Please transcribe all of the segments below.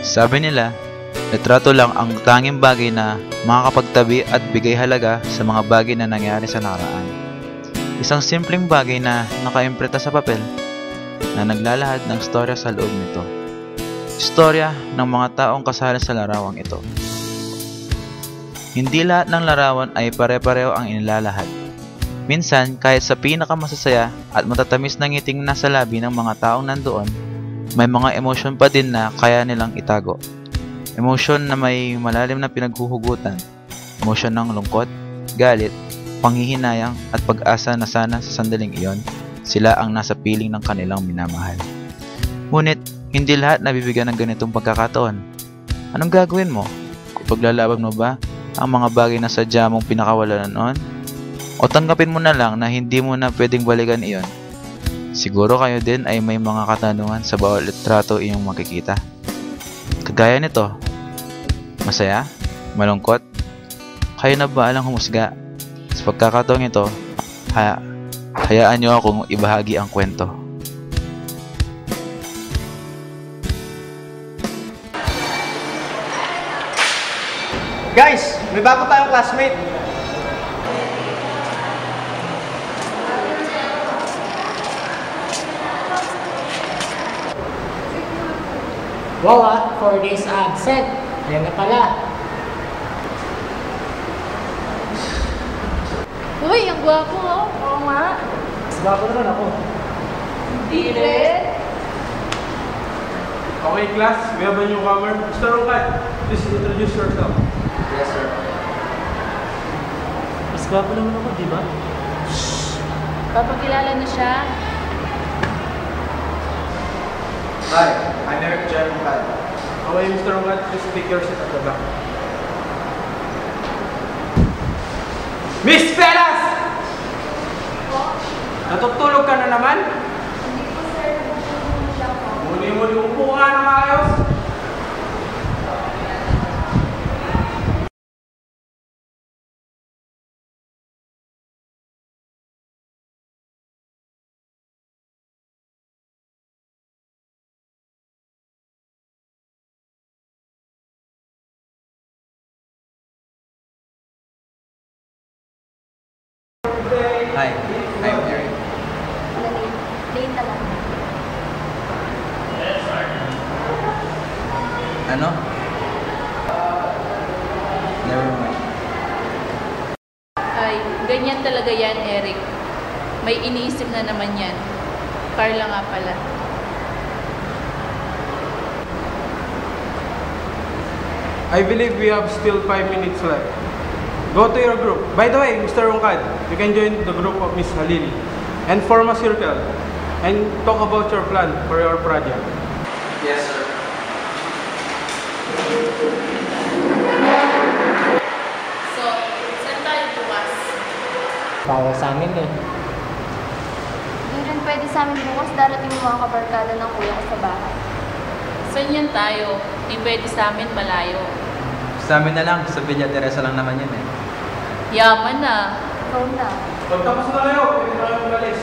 Sabi nila, litrato lang ang tanging bagay na makakapagtabi at bigay halaga sa mga bagay na nangyari sa nakaraan. Isang simpleng bagay na nakaimprenta sa papel na naglalahad ng storya sa loob nito. Istorya ng mga taong kasali sa larawang ito. Hindi lahat ng larawan ay pare-pareho ang inilalahad. Minsan, kahit sa pinakamasasaya at matatamis na ngiting nasa labi ng mga taong nandoon, may mga emosyon pa din na kaya nilang itago. Emosyon na may malalim na pinaghuhugutan. Emosyon ng lungkot, galit, panghihinayang at pag-asa na sana sa sandaling iyon, sila ang nasa piling ng kanilang minamahal. Ngunit, hindi lahat nabibigyan ng ganitong pagkakataon. Anong gagawin mo? Ipaglalaban mo ba ang mga bagay na sadya mong pinakawalan noon? O tanggapin mo na lang na hindi mo na pwedeng balikan iyon? Siguro kayo din ay may mga katanungan sa bawat litrato iyong makikita. Kagaya nito, masaya? Malungkot? Kayo na ba alang humusga? Sa pagkakataong ito, hayaan niyo akong ibahagi ang kwento. Guys, may bago tayong classmate. Wow, 4 days absent. Yan na pala. Uy, ang gwapo oh. Oo nga. Mas bago naman ako. Hindi rin. Okay, class, we have a newcomer. Mr. Rungkat, please introduce yourself. Yes, sir. Mas bago naman ako, di ba? Papakilala na siya. Hi, I'm Eric J. Rungkat. Okay, Mr. Rungkat, please take your seat at the back. Miss Velas! Natutulog ka na naman? Hindi po sir, natutulog lang po. Muli-muli, upo ka na maayos. Hi, I'm Eric. Lane na lang. Ano? Never mind. Ay, ganyan talaga yan, Eric. May iniisip na naman yan. Carla nga pala. I believe we have still 5 minutes left. Go to your group. By the way, Mr. Rungkat, you can join the group of Miss Halili and form a circle and talk about your plan for your project. Yes, sir. So, saan tayo bukas? Bawal sa amin eh. Hindi rin pwede sa amin bukas, darating yung mga kabarkada ng kuya ko sa bahay. Saan yan tayo? Di pwede sa amin, malayo. Sa amin na lang, sa Villa Teresa lang naman yan eh. Yaman na. Ikaw na. Pagtapos na kayo, pwede na kayo umalis.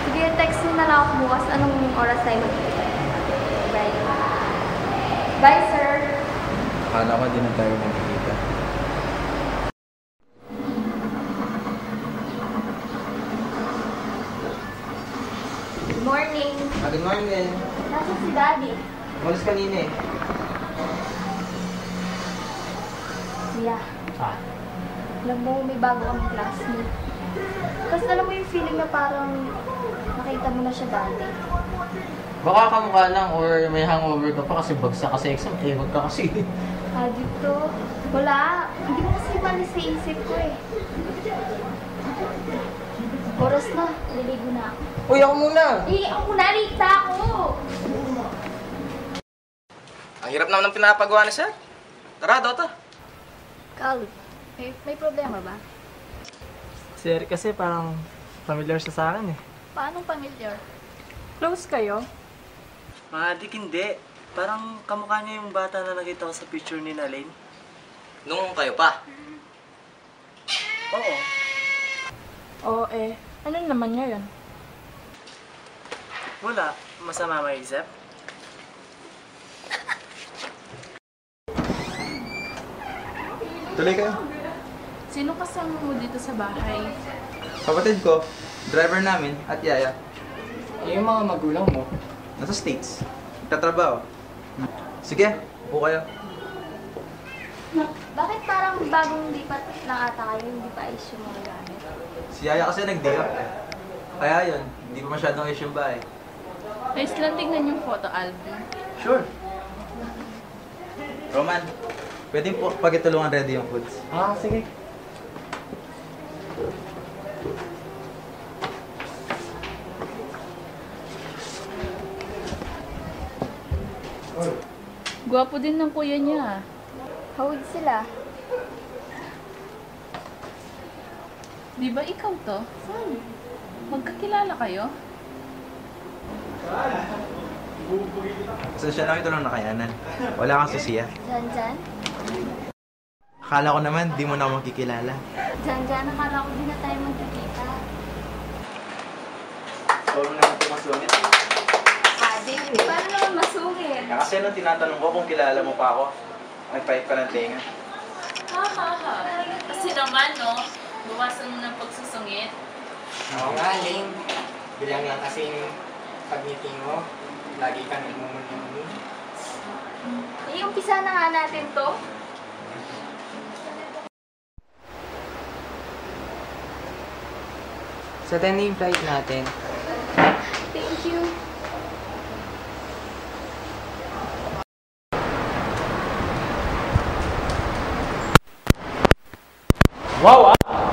Sige, text mo na lang ako bukas. Anong oras tayo magkita? Bye. Bye, sir. Akala ko di na tayo magkikita. Good morning. Good morning. Nasaan si Daddy? Umalis kanina eh. Kuya, Ah, alam mo, may bago kami classmate. Tapos alam mo yung feeling na parang nakita mo na siya dati. baka kamukha lang or may hangover ka pa kasi bagsak ka sa exam. Eh, wag ka kasi. Dito, wala. Hindi mo kasi malis sa isip ko eh. Oras na, naligo na ako. Uy, ako muna! Ako na, Rita ako! Ang hirap naman ng pinapagawa na sir. Tara, Dota. Cal, may problema ba? Si Eric kasi parang familiar siya sa akin eh. Paano familiar? Close kayo? Dik, hindi. Parang kamukha niya yung bata na nakita ko sa picture ni Nalane. Nung kayo pa. Oo. Oo eh, ano naman ngayon? Wala. Masama maisip. Tuloy kayo. Sino kasama mo dito sa bahay? Kapatid ko, driver namin, at yaya. Eh, yung mga magulang mo. Nasa States. Nagtatrabaho. Sige, upo kayo. Bakit parang bagong lipat lang ata kayo, hindi pa ayos yung mga gamit? Si yaya kasi nag-day off eh. Kaya yun, hindi pa masyadong ayos yung bahay. Ayos lang tingnan yung photo album. Sure. Roman, pwede po pagitulungan ready yung foods. Ah, sige. Gwapo din ng kuya niya. Hawig sila. Di ba ikaw to? Magkakilala kayo? So siya lang ito lang nakayanan. Wala kang susiya. Jan, Akala ko naman, di mo na ako makikilala. nakala ko din na tayo magkikita. Solo naman ito masungit. David, paano naman masungit? Kasi nung tinatanong ko kung kilala mo pa ako, may pipe ka ng tenga. Ha. Kasi naman, no? Buwasan mo ng pagsusungit. Oo nga, Ling. Bilang lang kasi yung pag-meeting mo, lagi ka nagmumuni. Umpisa na nga natin to. Sa 10 yung flight natin. Thank you. Wow, ah!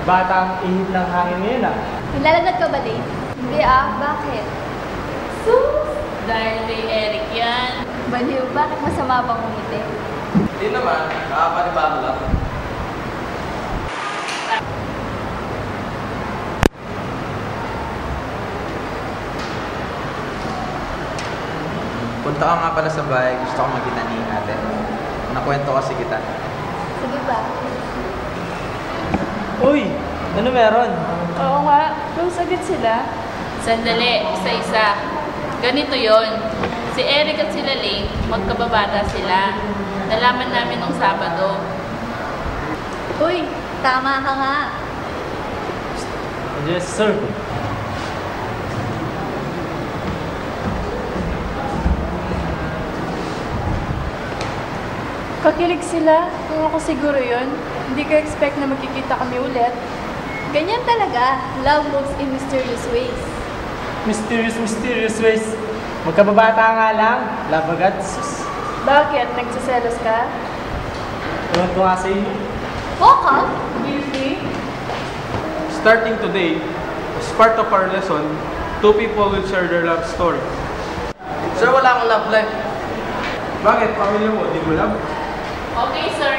Batang ihip ng hangin ngayon, ah. Nilalagad ka ba, Dave? Hindi bakit? Dahil kay Eric yan. Baliw, bakit masama pang umiti? Hindi naman, nakapanibago lang. Punta ka nga pala sa bahay, gusto ko makita ni ate. Nakwento kasi kita. Sige ba? Uy! Ano meron? Oo nga, close agad sila. Sandali, isa-isa. Ganito yon. Si Eric at sila Ling, magkababata sila. Nalaman namin nung Sabado. Uy, tama ka nga. Yes, sir. Kakilig sila. Kung ako siguro yon, hindi ko expect na magkikita kami ulit. Ganyan talaga. Love moves in mysterious ways. Mysterious ways. Magkababata nga lang. Love agad. Sus. Bakit? Nagsiselos ka? Ewan ko nga sa iyo. Vocal? Guilty? Starting today, as part of our lesson, two people will share their love story. Sir, wala akong love life. Bakit? Pamilya mo, di mo love? Okay, sir.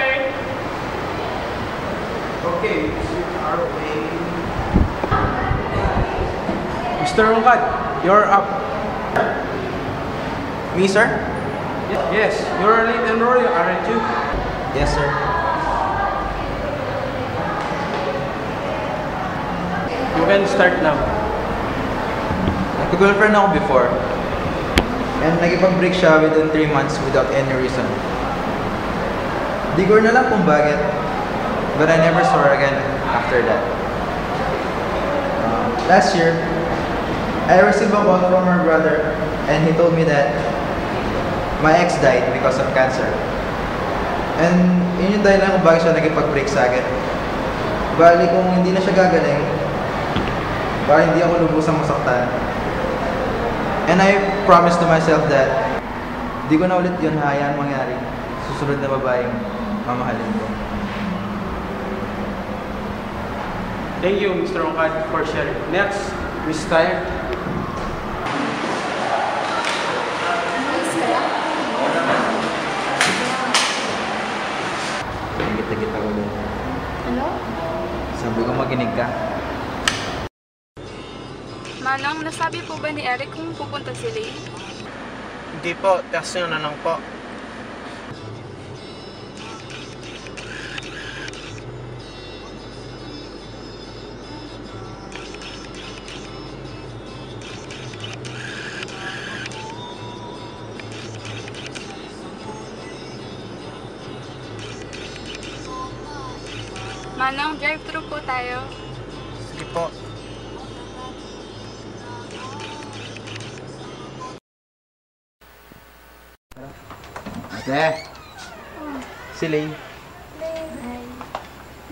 Okay, sit our way. Mr. Rungkad, you're up. Me, sir? Yes, you're a late enrollee, aren't you? Yes, sir. You can start now. Nag-girlfriend ako before. And nagipag-break siya within 3 months without any reason. Di ko na lang kung bakit. But I never saw her again after that. Last year, I received a call from her brother and he told me that my ex died because of cancer. And yun yung dahilan kung bakit siya nagipag-break sa akin. Bali kung hindi na siya gagaling, baka hindi ako lubusang masaktan. And I promised to myself that di ko na ulit yun hayaan mangyari. Susunod na babaeng mamahalin ko. Thank you, Mr. Rungkad, for sharing. Next, Miss Tyre. Nagit-nagit ako doon. Ano? Sabi ko makinig ka. Manang, nasabi po ba ni Eric kung pupunta si Lane? Hindi po, text nyo na lang po. Manong, drive-thru po tayo. Sige po. Ate! Si Lane. Hi.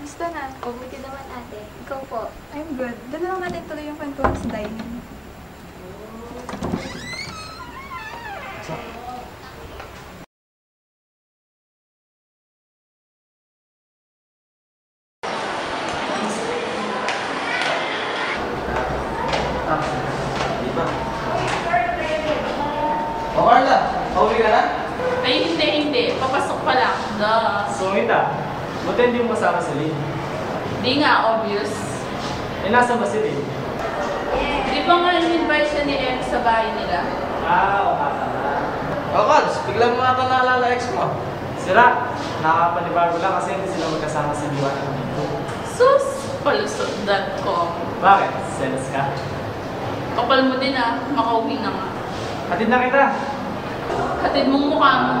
Gusto na. Mabuti naman ate. Ikaw po. I'm good. Doon lang natin tuloy yung kwentuhan sa dining. O Carla, pauwi ka na? Ay, hindi. Papasok pa lang. Duh. Sungit ah. Buti hindi mo kasama si Lynn. Di nga, obvious. Eh, nasa ba si Lynn? Di ba nga in-invite siya ni Eric sa bahay nila? Oo nga pala. O Carls, bigla mo ata naalala ex mo. Sira, nakakapanibago lang kasi hindi sila magkasama sa liwanag dito. Sus! Palusot.com. Bakit? Selos ka? Kapal mo din ah. Makauwi na nga. Hatid na kita. Hatid mong mukha mo.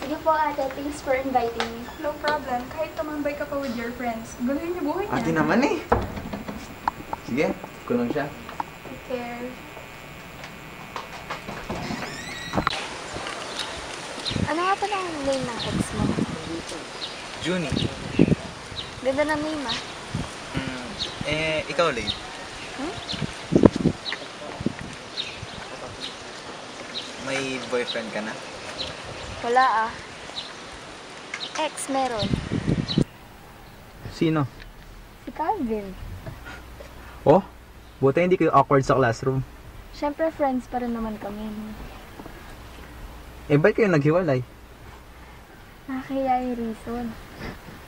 Sige po ate, thanks for inviting me. No problem. Kahit tumambay ka pa with your friends. Guluhin niyo buhay niya. Ate naman eh. Sige, kulong siya. Take care. Ano nga pa ang name ng ex mo? Junie. Ganda ng name ah. Ikaw, Lane. Hmm? May boyfriend ka na? Wala ah. Ex meron. Sino? Si Calvin. Oh, buti hindi kayo awkward sa classroom. Siyempre friends pa rin naman kami. Eh, ba't kayo naghiwalay? Nakakaya yung reason.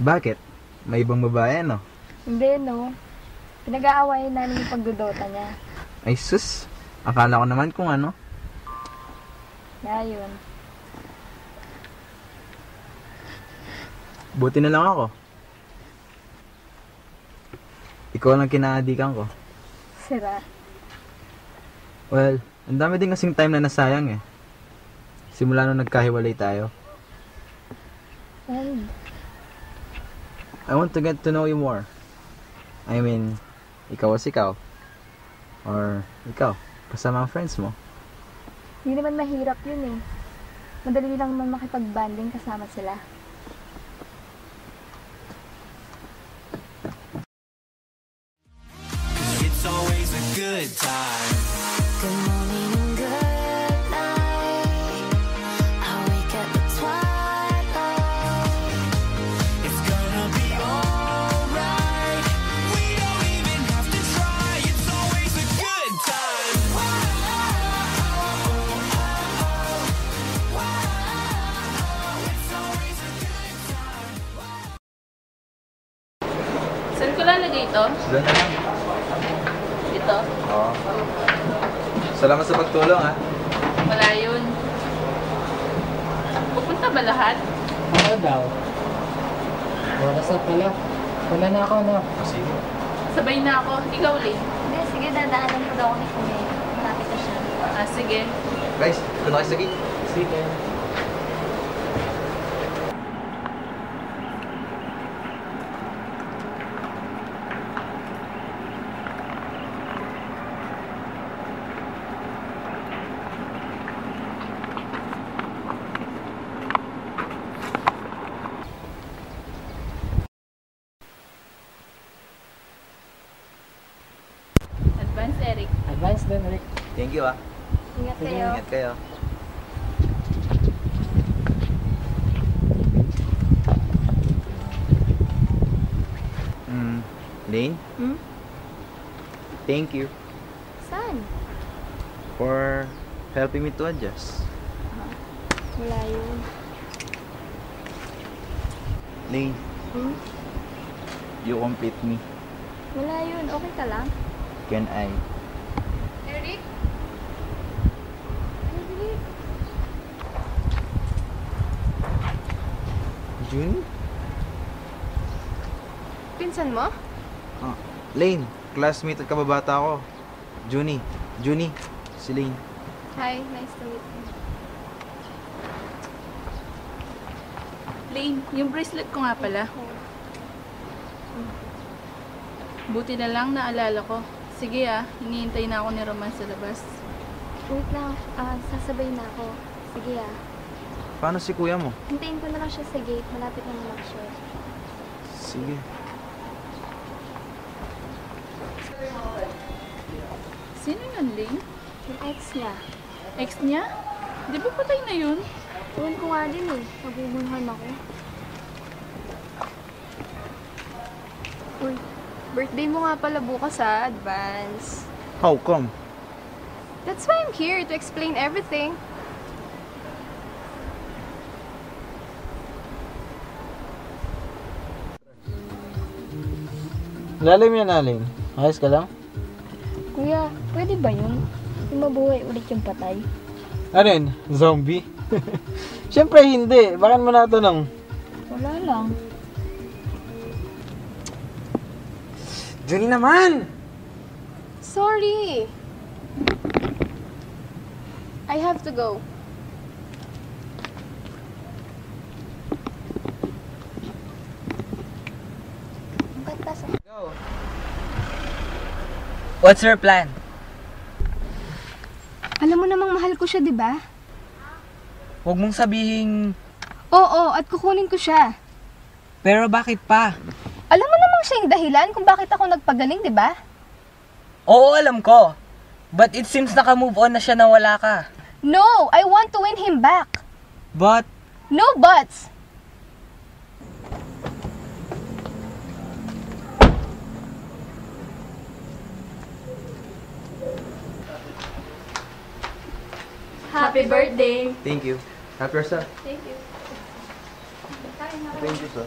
Bakit? May ibang babae, no? Hindi no. Pinag-aawayan namin yung pagdodota niya. Ay, sus. Akala ko naman kung ano. Kaya yun. Buti na lang ako. Ikaw lang kinaadikan ko. Sira. Well, ang dami din kasing time na nasayang eh. Simula nung nagkahiwalay tayo. And I want to get to know you more. I mean, ikaw as ikaw. Or ikaw, kasama ang friends mo. hindi naman mahirap yun eh. Madali lang naman makipag-banding kasama sila. It's always a good time. Good morning and good night. I wake at the twilight. It's gonna be alright. We don't even have to try. It's always a good time. It's always a good time. Saan ko lalagay ito? Doon na lang. Ito? Oo. Salamat sa pagtulong ha. Wala yun. Pupunta ba lahat? Ano daw? Oras na pala. Wala na ako, no? Sige. Sabay na ako. Ikaw, Lee. Hindi, sige, dadaanan ko daw ako ni Kuya. Malapit na siya. Ah, sige. Guys, ito na kayo sa gate. Sige. Advance, Eric. Advance din, Rick. Thank you ha. Ingat Sige, kayo. Ingat kayo. Lane? Hmm? Thank you Saan? for helping me to adjust. Wala yun. Lane, Hmm? you complete me. Wala yun. Okay ka lang? Can I? Eric? Ano, dili? June? Pinsan mo? Lane, classmate at kababata ko. Junie. Junie, si Lane. Hi, nice to meet you. Lane, yung bracelet ko nga pala. Buti na lang naalala ko. Sige hinihintay na ako ni Roman sa labas. Wait lang, sasabay na ako. Sige Paano si kuya mo? Hintayin ko na lang siya sa gate. Malapit na naman siya. Sige. Sino yun, Lane? Yung ex niya. Ex niya? Di ba patay na yun? Tuwan ko nga din Nabubunhan ako. Uy, birthday mo nga pala bukas advance. How come? That's why I'm here, to explain everything. Lalim yan, Alin. Ayos ka lang? Kuya, pwede ba yun? Yung mabuhay ulit yung patay? Ano yun? Zombie? Siyempre hindi. Bakit mo natanong? Wala lang. Junie naman! Sorry. I have to go. Go. What's your plan? Alam mo namang mahal ko siya, di ba? Huwag mong sabihin, Oo, at kukunin ko siya. pero bakit pa? Alam mo namang siya yung dahilan kung bakit ako nagpagaling, di ba? Oo, alam ko. But it seems naka-move on na siya na wala ka. No, I want to win him back. But, No buts. Happy birthday! Thank you. Happy yourself. Thank you. Thank you, sir.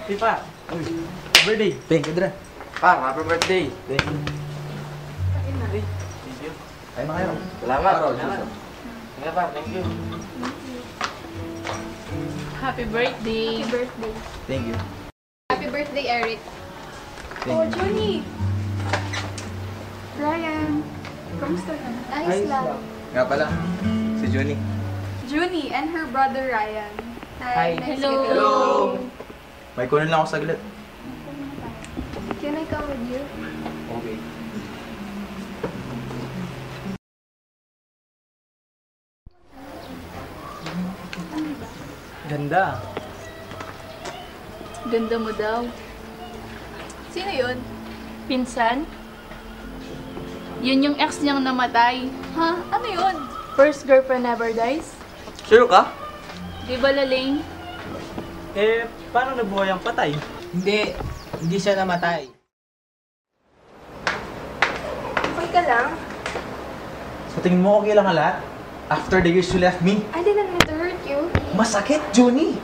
Pipa. Birthday. Thank you, Dra. Pa, happy birthday. Thank you. Thank you. Ay, na kayo. Salamat. Salamat. Sige pa, thank you. Happy birthday! Happy birthday. Thank you. Happy birthday, Eric. Thank you. Junie. Ryan, kamusta ka? Ayos lang. Nga pala, si Junie. Junie and her brother Ryan. Hi. Nice Hello. to meet you. Hello! May kunin lang ako saglit. Can I come with you? Okay. Ganda. Ganda mo daw. Sino yun? Pinsan? Yun yung ex niyang namatay. Ha? Ano yun? First girlfriend never dies? Sure ka? Di ba, Laling? Paano nabuhay ang patay? hindi siya namatay. Okay ka lang? Sa tingin mo okay lang ang lahat? After the years you left me? I didn't mean to hurt you. Masakit, Junie!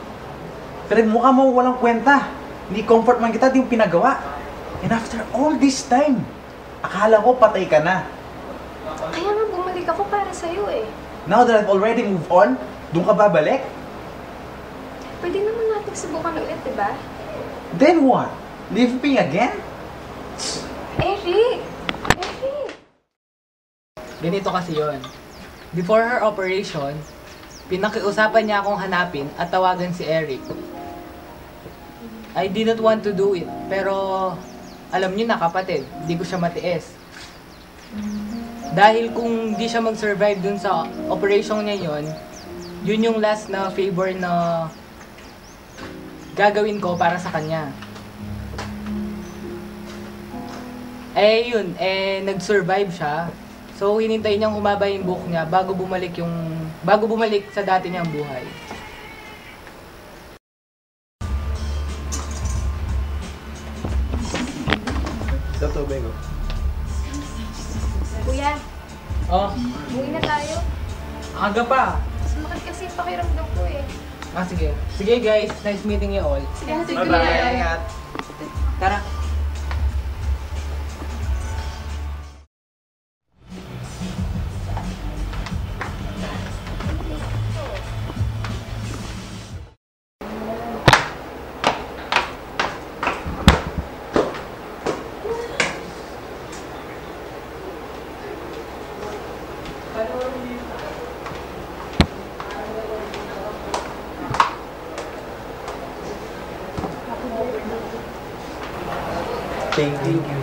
Pero mukha mo walang kwenta. Hindi comfort man kita, di yung pinagawa. And after all this time, akala ko patay ka na. Kaya nga bumalik ako para sa'yo eh. Now that I've already moved on, doon ka babalik? Pwede naman natin subukan ulit, di ba? Then what? Leave me again? Eric! Eric! Ganito kasi yon. Before her operation, pinakiusapan niya akong hanapin at tawagan si Eric. I didn't want to do it, pero alam niyo na kapatid, hindi ko siya matiis. Dahil kung di siya mag-survive dun sa operation niya yun yung last na favor na gagawin ko para sa kanya. Nag-survive siya. So, hinintay niyang humaba yung buhok niya bago bumalik sa dati niyang buhay. Sa tubig ko. Kuya, Oh, umuwi na tayo. aga pa. Sumakit kasi yung pakiramdam ko eh. Sige. Sige guys, nice meeting you all. Sige, Bye-bye. Ingat. Tara. Thank you.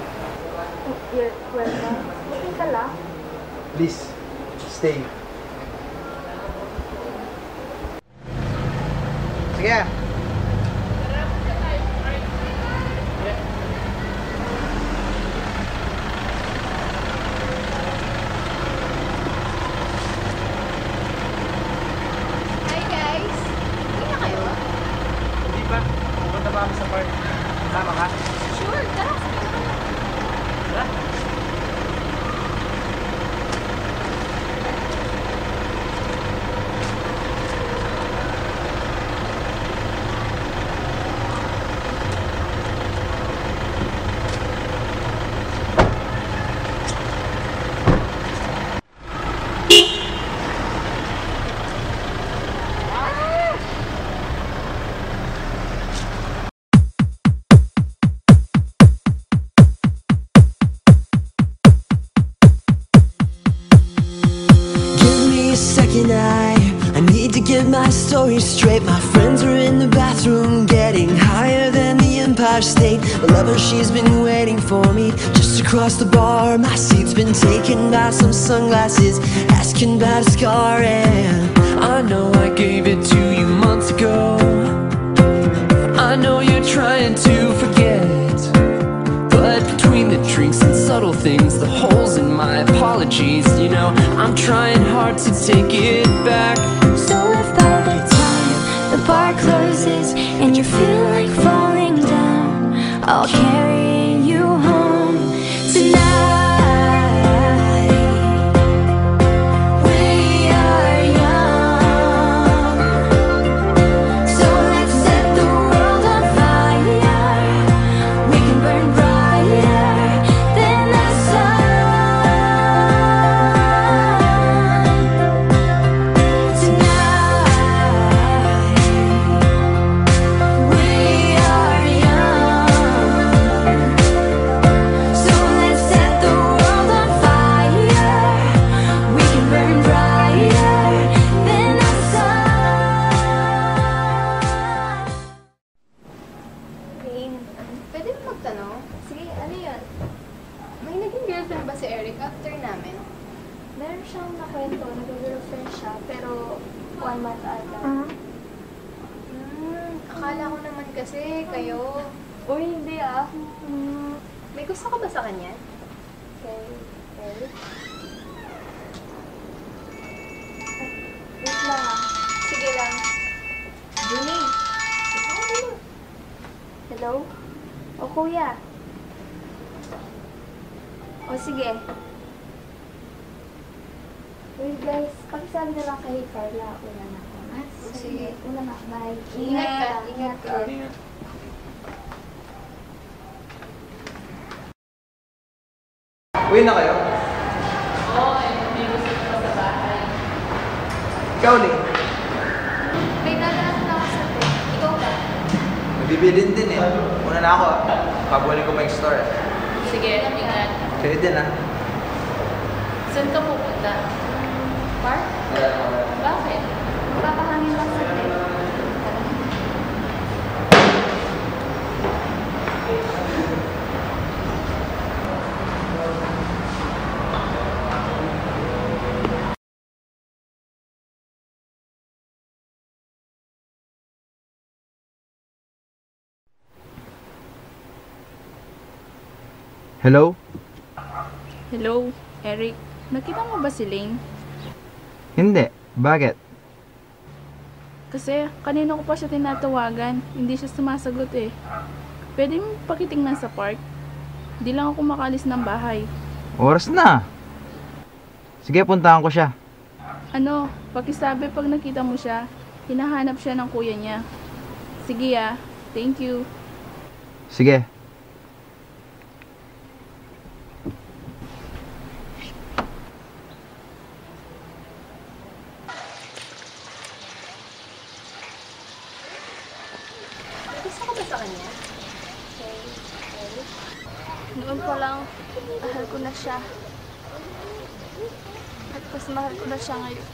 You're welcome. Okay ka lang? Please, stay. Sige. Hi guys! Hindi na kayo? Hindi pa. Pupunta pa kami sa park. Tama ka? Sure, tara. Tara. I need to get my story straight. My friends are in the bathroom getting higher than the Empire State. My lover, she's been waiting for me just across the bar. My seat's been taken by some sunglasses asking about a scar. And I know I gave it to you months ago. I know you're trying to forget, but between the drinks and subtle things, the holes in my apologies, you know, I'm trying hard to take it back. So if by the time the bar closes and you feel like falling down, I'll carry you home tonight. We are young, so let's set the world on fire. We can burn brighter than the sun. Rain, pwede mo magtanong? Sige, ano yun? May naging girlfriend ba si Eric after namin? Meron siyang nakwento, nag-girlfriend siya, pero 1 month ata. Akala ko naman kasi kayo. Uy, hindi ah. May gusto ka ba sa kanya? Okay, Eric. Wait lang ah. Sige lang. Juni! Hello? O kuya? O sige. Wait guys, pakisabi na lang kay Carla. Una na ako. Sige. Una na. Bye. Ingat ka. Ingat ka. Uwi na kayo? Oo, may gusto ko pa sa bahay. Ikaw, Ling. May dadaan na ako sa bed. Ikaw ba? Mabibilin din eh. Una na ako ah. Pabuli ko pa yung store eh. Sige, ingat. Kayo din ah. Saan ka pupunta? Park? Bakit? Magpapahangin lang sa bed. Hello? Hello, Eric. Nakita mo ba si Lane? Hindi. Bakit? Kasi kanina ko pa siya tinatawagan. Hindi siya sumasagot eh. Pwede mo pakitingnan sa park? Di lang ako makalis ng bahay. Oras na. Sige, puntahan ko siya. Ano, pakisabi pag nakita mo siya, hinahanap siya ng kuya niya. Sige ah, thank you. Sige. Gusto ka ba sa kanya? Okay, Eric. Noon pa lang, mahal ko na siya. At Mas mahal ko na siya ngayon.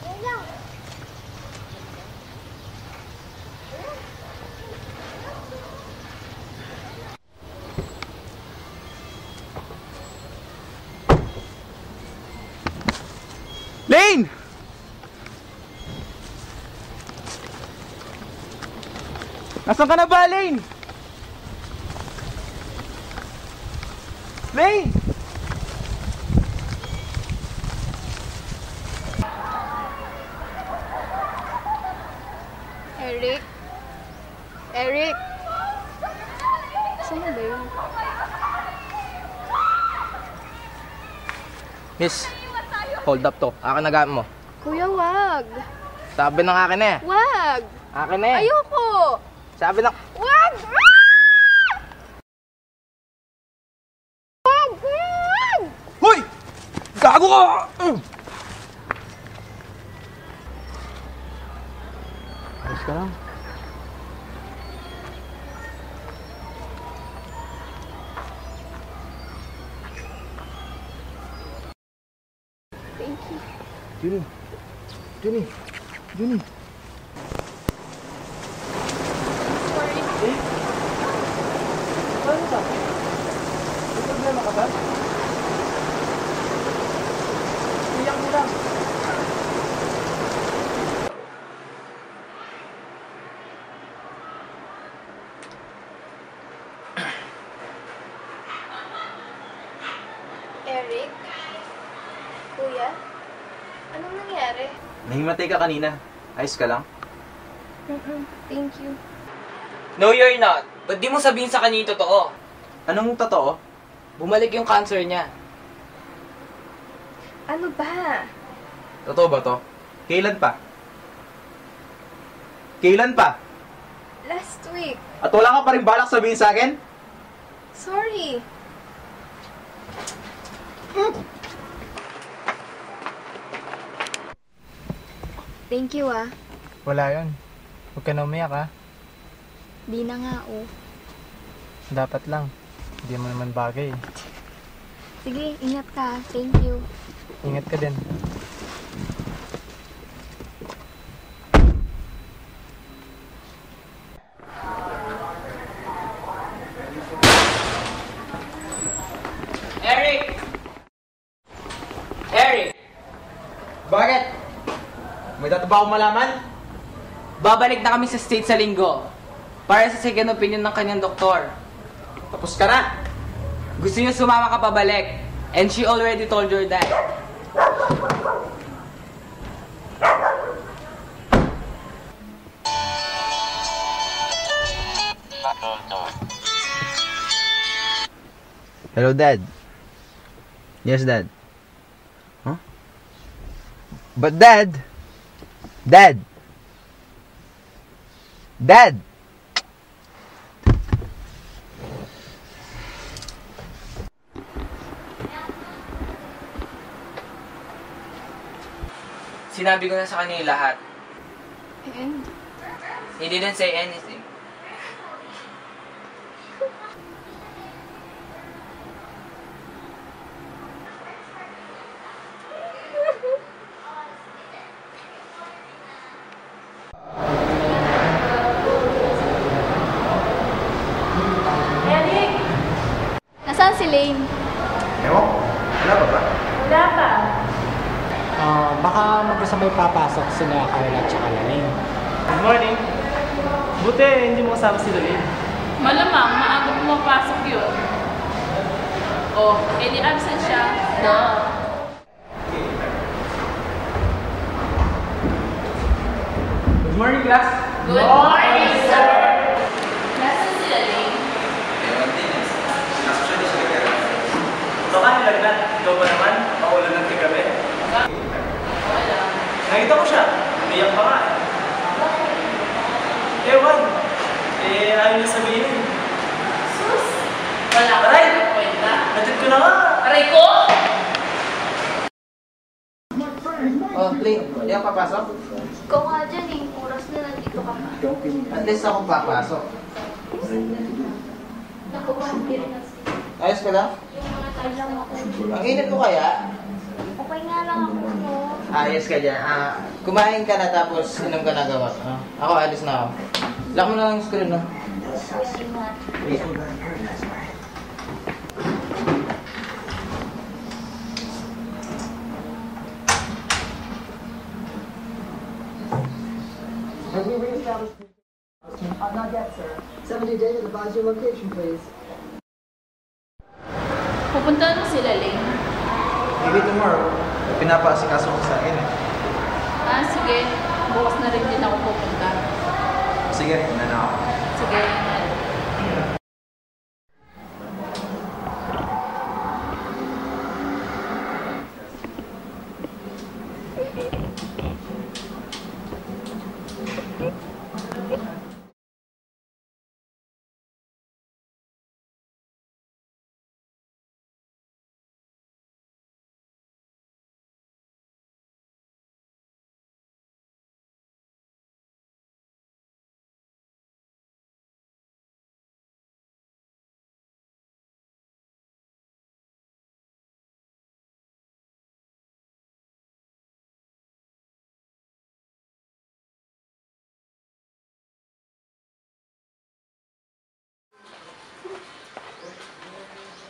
Lane! Nasaan ka na ba, Lane? Lane! Eric? Eric? Saan na ba yun? Miss, hold up to. Akin na gamit mo. Kuya, wag. Sabi ng akin eh. Wag! Akin eh. Ayoko! Sabi ng... Wag! Wag! Wag! Hoy! Gago ka! Ayos ka lang. Thank you. Junie! Junie! Sorry. Ano ba? May problema ka ba? Iyak mo lang. Eric? Kuya? Anong nangyari? Nahimatay ka kanina. Ayos ka lang? Thank you. No, you're not. Ba't di mo sabihin sa kanya yung totoo? Anong totoo? Bumalik yung cancer niya. Ano ba? Totoo ba to? Kailan pa? Kailan pa? Last week. At wala ka pa rin balak sabihin sa akin? Sorry. Thank you, ah. Wala yun. Huwag ka na umiyak, ha? Di na nga, oh. Dapat lang. Hindi mo naman bagay. Sige, ingat ka. Thank you. Ingat ka din. Eric! Eric! Bakit? May dato ba akong malaman? Babalik na kami sa state sa linggo para sa second opinion ng kanyang doktor. Tapos ka na? Gusto niya sumama ka pabalik and she already told your dad. Hello, Dad. Yes, Dad. Huh? But Dad! Dad! Dad! Sinabi ko na sa kanya yung lahat. And? He didn't say anything. Eric! Nasaan si Lane? Ewan ko. Wala ba ba? Wala pa. Baka magkasabay papasok sila Carla at saka Lane. Good morning. Buti, hindi mo kasama si Lane. Malamang, maaga pumapasok yun. Oh, di absent siya. No. Good morning, class. Good morning, sir. Nasaan sila, Lane? Ewan din. Actually, siya kaya. Baka nilagnat. Ikaw ba naman? Paulan ng tigabi. Wala. Nakita ko siya. Umiyak pa nga. Ewan. Ayaw niya sabihin. Sus! Wala ka Aray! rin kwenta. Natid ko na nga. Aray ko! Oh, Lane, hindi ako papasok? Ikaw nga dyan eh. Oras na nandito ka pa. At least akong papasok. Naku, hindi rin kasi. Ayos ka lang? Ay lang ako. Ang init ko kaya? Okay nga lang ako, no? Ayos ka dyan. Kumain ka na tapos inom ka na gamot. Ako, alis na ako. Lock mo na lang yung screen, no? Have we reestablished? Not yet, sir. 70 David, advise your location, please. Pupuntahan mo sila, Ling. Maybe tomorrow. Pinapaasikaso ko sa akin eh. Sige. Bukas na rin din ako pupunta. Sige, na ako. Sige.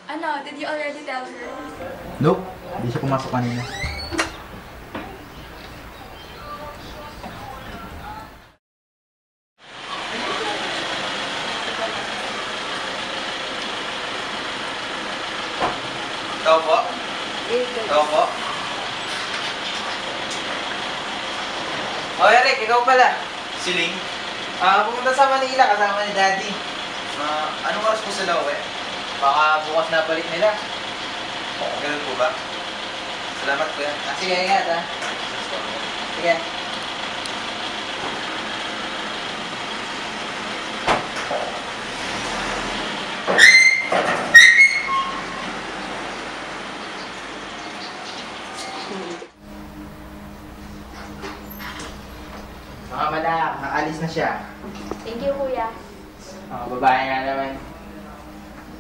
Ano, did you already tell her? Nope, hindi siya pumasok kanina. Tao po? Tao po? Oh, Eric, ikaw pala. Si Ling? Pumunta sa Manila kasama ni Daddy. Anong oras po sila uwi? Baka bukas na balik nila. Ganun po ba? Salamat po yan. Sige, ingat ha. Sige. Mga manak, nakaalis na siya. Thank you, kuya. Mga babae nga naman.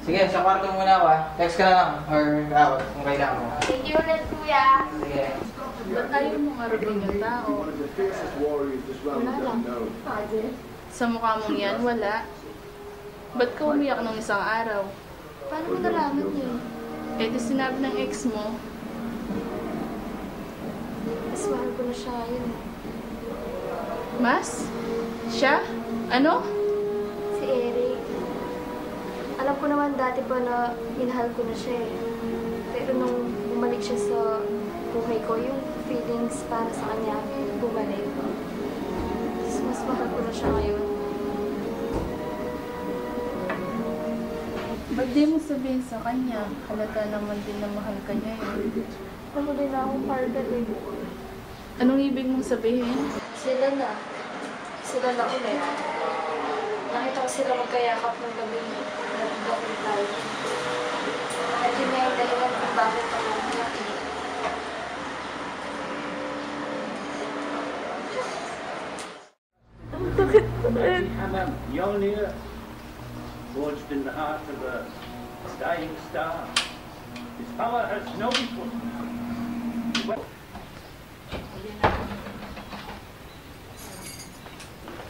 Sige, sa kwarto muna ako ha. Text ka na lang. Or kung kailangan mo. Thank you ulit, kuya. Sige. Ba't ayaw mong arating yung tao? Wala lang. Sa mukha mong yan, wala. Ba't ka umiyak ng isang araw? Paano mo nalaman yun? Di sinabi ng ex mo. Mas mahal ko na siya ngayon. Mas? Siya? Ano? Si Eric. Alam ko naman dati pa na minahal ko na siya eh. Pero nung bumalik siya sa buhay ko, yung feelings para sa kanya, bumalik. Mas mahal ko na siya ngayon. Ba't di mo sabihin sa kanya? Halata naman din na mahal ka niya eh. Ako din na akong partner eh. Anong ibig mong sabihin? Sila na. Sila na ulit. Nakita ko sila magkayakap ng gabi nag-document tayo. At yun nga yung dahilan kung bakit ako nakinig. Ang sakit pa rin. Mjolnir, forged in the heart of a dying star. His power has no equal.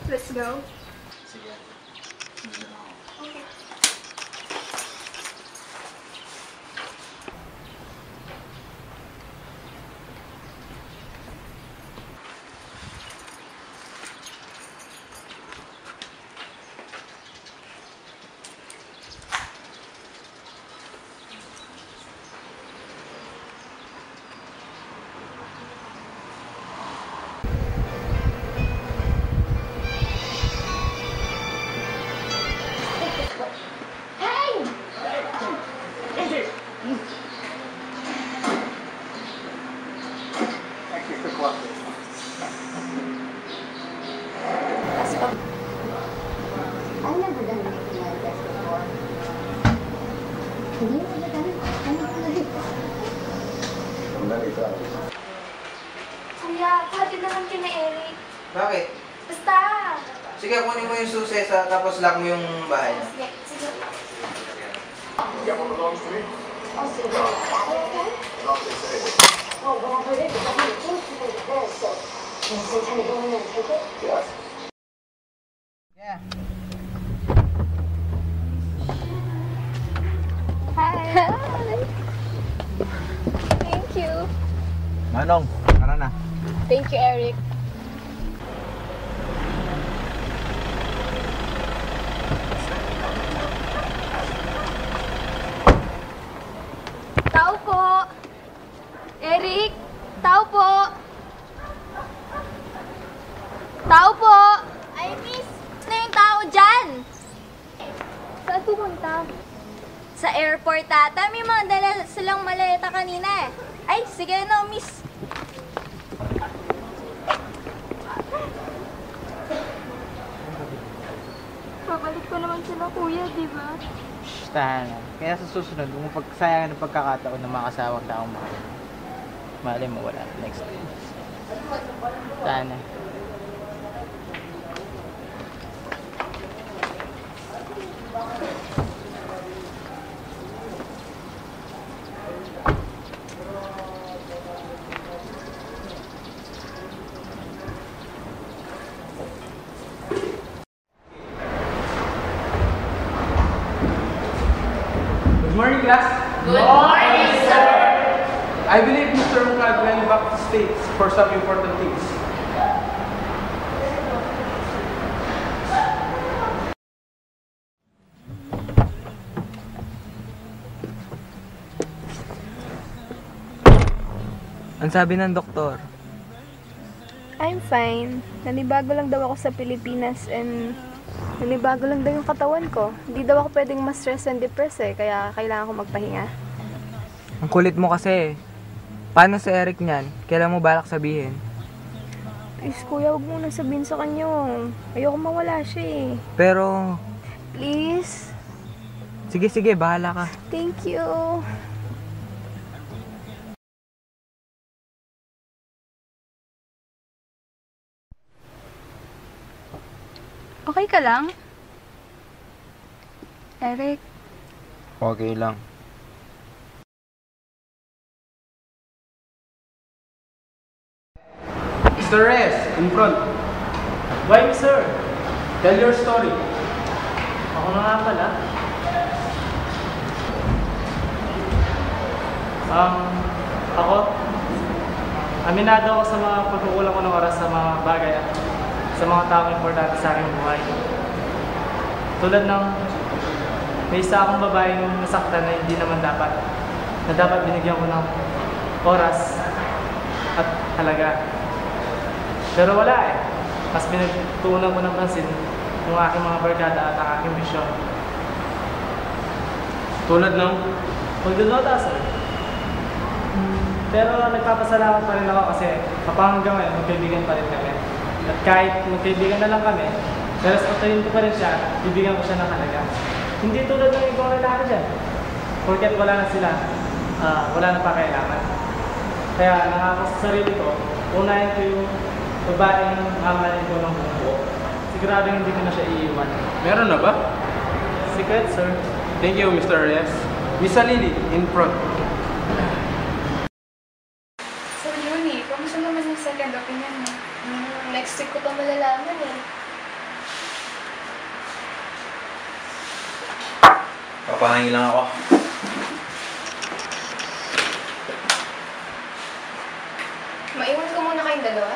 Let's go. Kuya, pati naman kina Eric. Bakit? Basta! Sige, kunin mo yung susi tapos lock mo yung bahay. Sige, sige. Oh, sige. Okay. Oh, well, Hi. Thank you. Manong, tara na. Thank you, Eric. Tao po. Eric, tao po. Tao po. Ay, miss. Na yung tao dyan. Saan pumunta? Sa airport ata. May mga dala silang maleta kanina eh. Ay, sige no, miss. Babalik ko naman sila, kuya, di ba? Shh, tahan na. Kaya sa susunod, kung pagsayangan ng pagkakataon ng mga kasawang taong mahal. Malay mo, wala. Next time. Tahan na. Good morning, class. Good morning, sir. I believe Mr. Mungad went back to States for some important things. Ang sabi ng doktor, I'm fine. Nanibago lang daw ako sa Pilipinas and nanibago lang daw yung katawan ko. Hindi daw ako pwedeng ma-stress and depress kaya kailangan ko magpahinga. ang kulit mo kasi. Paano si Eric niyan? Kailan mo balak sabihin? Please, kuya, huwag mo nang sabihin sa kanya. Ayoko mawala siya eh. Pero, Please. sige, bahala ka. Thank you. Okay ka lang? Eric, Okay lang. Mr. Reyes, in front. Why, sir? Tell your story. Ako na nga pala. Ako, aminado ako sa mga pagkukulang ko ng oras sa mga bagay at sa mga taong importante sa aking buhay. Tulad ng may isa akong babaeng nasaktan na hindi naman dapat. Na dapat binigyan ko ng oras at halaga. Pero wala eh. Mas pinagtuunan ko ng pansin yung aking mga barkada at ang aking misyon. Tulad ng? Magdodota, sir. Pero nagpapasalamat pa rin ako kasi hanggang ngayon magkaibigan pa rin kami. At kahit magkaibigan na lang kami, pero patayin ko pa rin siya, bibigyan ko siya ng halaga. Hindi tulad ng ibang lalaki dyan. Porket wala na sila, wala na pa kailangan. Kaya nangako sa sarili ko, unahin ko yung babaeng mamahalin ko ng buong buo. Sigurado hindi ko na siya iiwan. Meron na ba? Secret, sir. Thank you, Mr. Reyes. Miss Lily, in front. So, Yuni, kamusta naman yung second opinion mo? Next week ko pa malalaman eh. Papahangin lang ako. Maiwan ko muna kayong dalawa.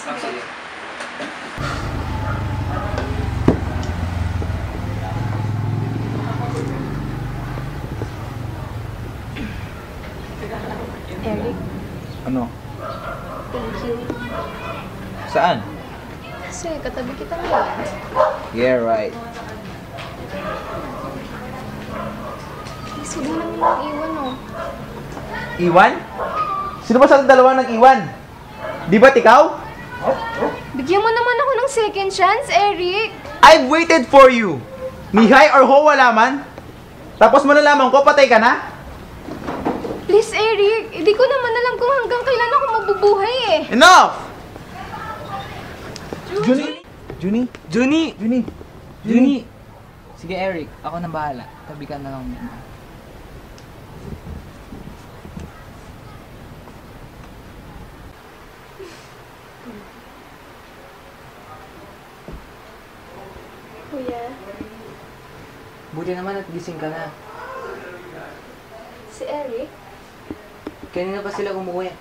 Sige. Eric, Ano? Thank you. Saan? Kasi katabi kita ngayon. Yeah, right. Please, huwag mo naman yung iwan oh. Iwan? Sino ba sa dalawa nag-iwan? Di ba't ikaw? Bigyan mo naman ako ng second chance, Eric. I've waited for you. Mihay or ho, wala man. Tapos mo nalaman ko, patay ka na? Please, Eric. Hindi ko naman alam kung hanggang kailan ako mabubuhay eh. Enough! Juni! Sige, Eric. Ako na bahala. Tabi ka na lang muna. Buti naman at gising ka na. Si Eric? Kanina pa sila umuwi.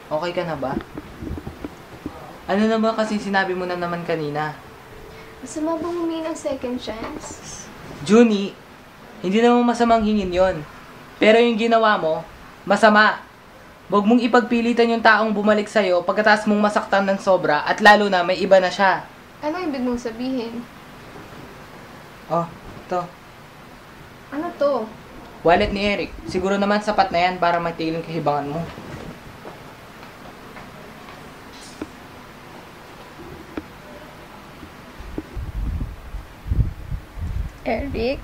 Okay ka na ba? Ano naman kasi sinabi mo na naman kanina? Masama bang humingi ng second chance? Junie, hindi naman masamang hingin yon. Pero yung ginawa mo, masama. Huwag mong ipagpilitan yung taong bumalik sa'yo pagkatapos mong masaktan ng sobra at lalo na may iba na siya. Ano ibig mong sabihin? Oh, to. Ano to? Wallet ni Eric. Siguro naman sapat na yan para matigil yung kahibangan mo. Eric?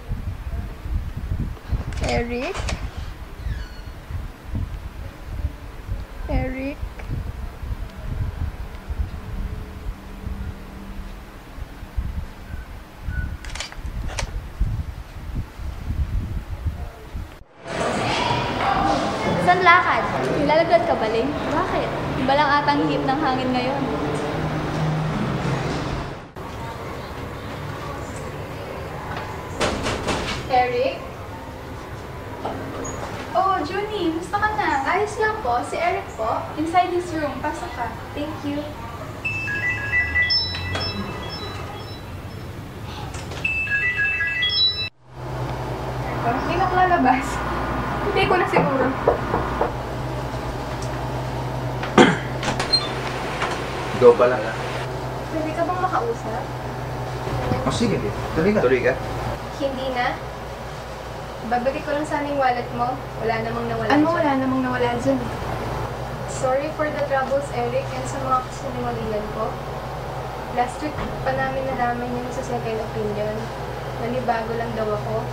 Eric? Eric? Saan lakad? Nilalagad ka ba, Ling? Bakit? Iba lang atang hip ng hangin ngayon. Eric? Oh, Junie, gusto ka na? Ayos lang po. Si Eric po. Inside this room. Pasok ka. Thank you. Hindi na ako lalabas. Hindi ko na siguro. Ikaw pala. Pwede ka bang makausap? Oh, sige. Tuloy ka. Tuloy ka. Hindi na. Babalik ko lang sana yung wallet mo. Wala namang nawala Ano dyan. wala namang nawala dyan? Sorry for the troubles, Eric, and sa mga kasinungalingan ko. Last week pa namin nalaman yun sa second opinion. Nanibago lang daw ako.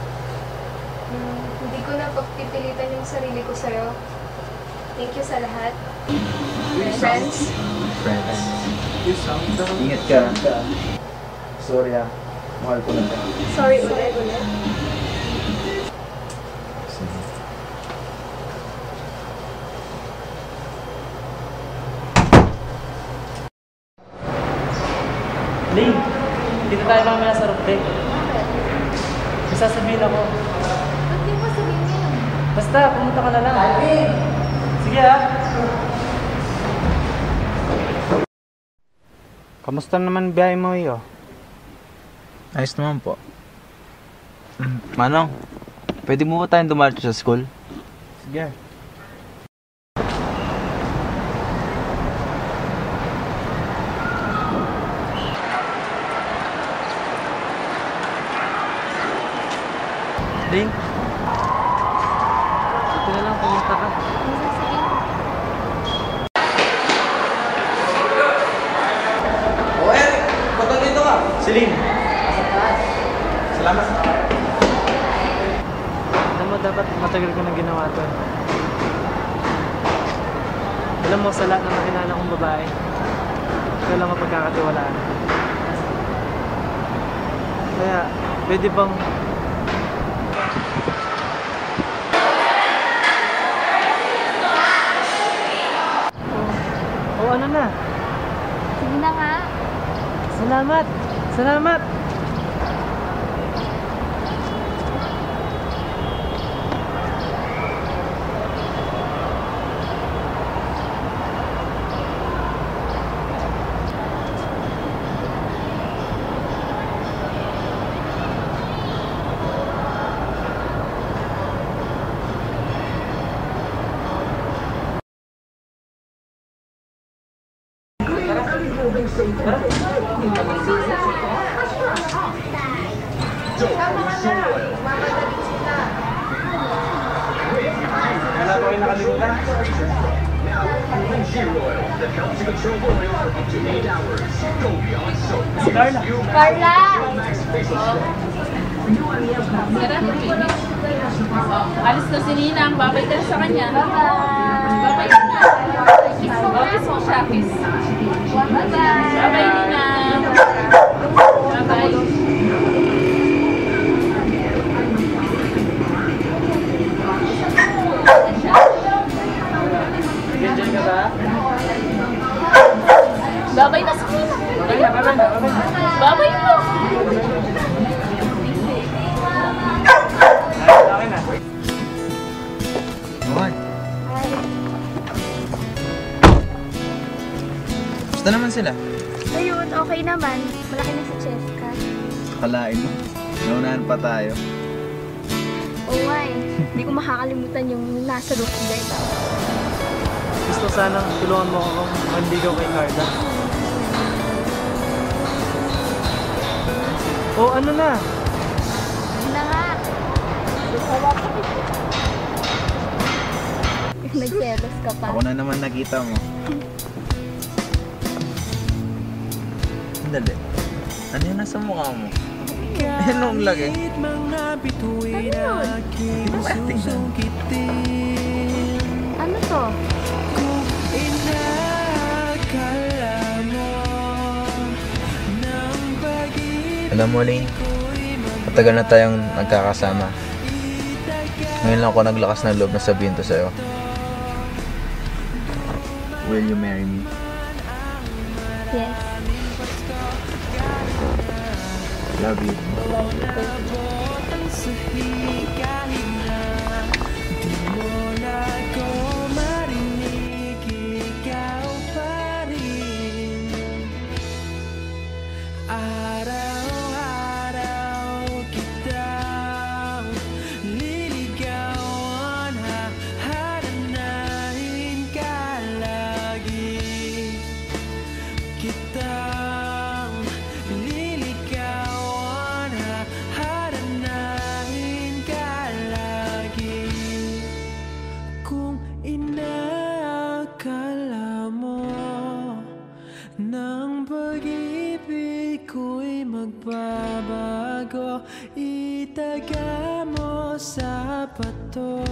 Hindi ko na pagpipilitan yung sarili ko sa'yo. Thank you sa lahat. Friends. Friends. Ingat ka. Sorry mahal ko na ka. Sorry ulit. Ling, dito tayo mamaya sa roof deck. May sasabihin ako. Ba't di mo sabihin yan? Basta, pumunta ka na lang. Sige ah. Kamusta naman biyahe mo iyo? Ayos naman po. Manong, pwede mo ba tayong dumalatyo sa school? Sige. Ling, dito na lang, pumunta ka. O Eric, ba't nandito ka? Celine! Salamat. Alam mo, dapat matagal ko nang ginawa to. Alam mo, sa lahat ng nakilala kong babae, ikaw lang mapagkakatiwalaan. Kaya, pwede bang ano na? Sige na nga. Salamat! Salamat! Wala ko kayo nakalimutan? Carla! Carla! Alis na si Ninang. Babay ka na sa kanya. Bye-bye! Babay ka na. Kiss mo siya, kiss. Bye-bye! Babay, Ninang. Babay. Enjoy ka ba? Babay na si Ninang. Babay na, babay na, babay na. Babay mo. Kamusta naman sila? Ayun, okay naman. Malaki na si Cheska. Akalain mo, naunahan pa tayo. Oo nga eh. Hindi ko makakalimutan yung nasa roof deck. Gusto sanang tulungan mo akong manligaw kay Carla. Oh, ano na? Ano na nga? Nagselos ka pa. Ako na naman nakita mo. Dali. Ano yung nasa mukha mo? Anong lagi? Ano yun? Ano to? Alam mo, Lane, matagal na tayong nagkakasama. Ngayon lang ako naglakas ng loob na sabihin to sa'yo. Will you marry me? Yes. Love you. Nang pag-ibig ko'y magbabago, itaga mo sa bato.